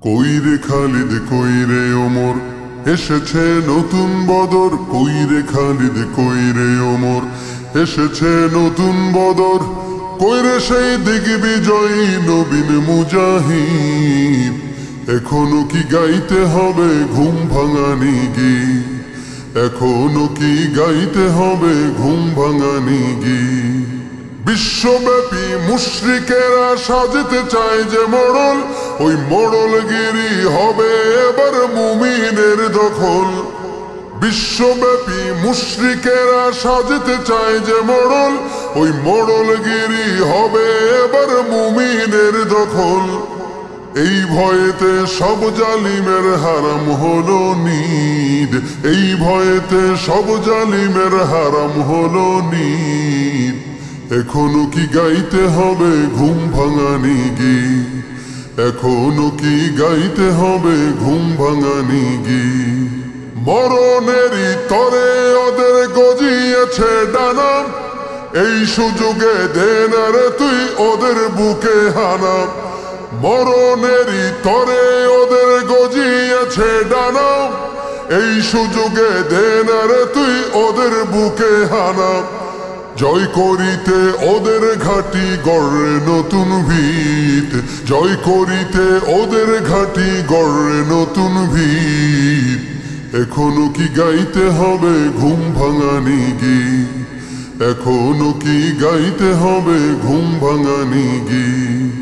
কইরে খালিদ কইরে ওমর এসেছে নতুন বদর। কইরে খালিদ কইরে ওমর এসেছে নতুন বদর। কইরে সেই দিগ্বিজয়ী নবীন মুজাহিদ। এখনো কি গাইতে হবে ঘুম ভাঙানি গীত? এখনো কি গাইতে হবে ঘুম ভাঙানি গীত? বিশ্বব্যাপী মুশরিকেরা সাজতে চায় যে মোড়ল, ওই মোড়লগিরি হবে এবার মুমিনের দখল। বিশ্বব্যাপী মুশরিকেরা সাজতে চায় যে মোড়ল, ওই মোড়লগিরি হবে এবার মুমিনের দখল। এই ভয়েতে সব জালিমের হারাম হলো নিদ। এই ভয়েতে সব জালিমের হারাম হলো নিদ। এখনো কি গাইতে হবে ঘুম ভাঙানি গীত? এখনো কি গাইতে হবে ঘুম ভাঙানি গীত? মরণেরই তরে ওদের গজিয়েছে ডানা। এই সুযোগে দে না রে তুই ওদের বুকে হানা। মরণেরই তরে ওদের গজিয়েছে ডানা। এই সুযোগে দে না রে তুই ওদের বুকে হানা। জয় করিতে ওদের ঘাটি গড়ে নতুন ভিত। জয় করিতে ওদের ঘাটি গড়ে নতুন ভিত। এখনো কি গাইতে হবে ঘুম ভাঙানি গীত? এখনো কি গাইতে হবে ঘুম ভাঙানি গীত?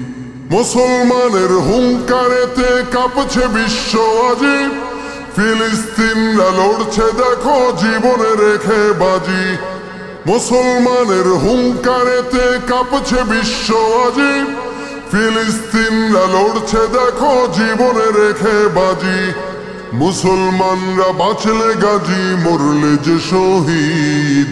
মুসলমানের হুঙ্কারেতে কাঁপছে বিশ্ব আজি। ফিলিস্তিনরা লড়ছে দেখো জীবনে রেখে বাজি। মুসলমানের হুঙ্কারেতে কাঁপছে বিশ্ব আজি। ফিলিস্তিনরা লড়ছে দেখো জীবনে রেখে বাজি। মুসলমানরা বাঁচলে গাজী, মরলে যে শহীদ।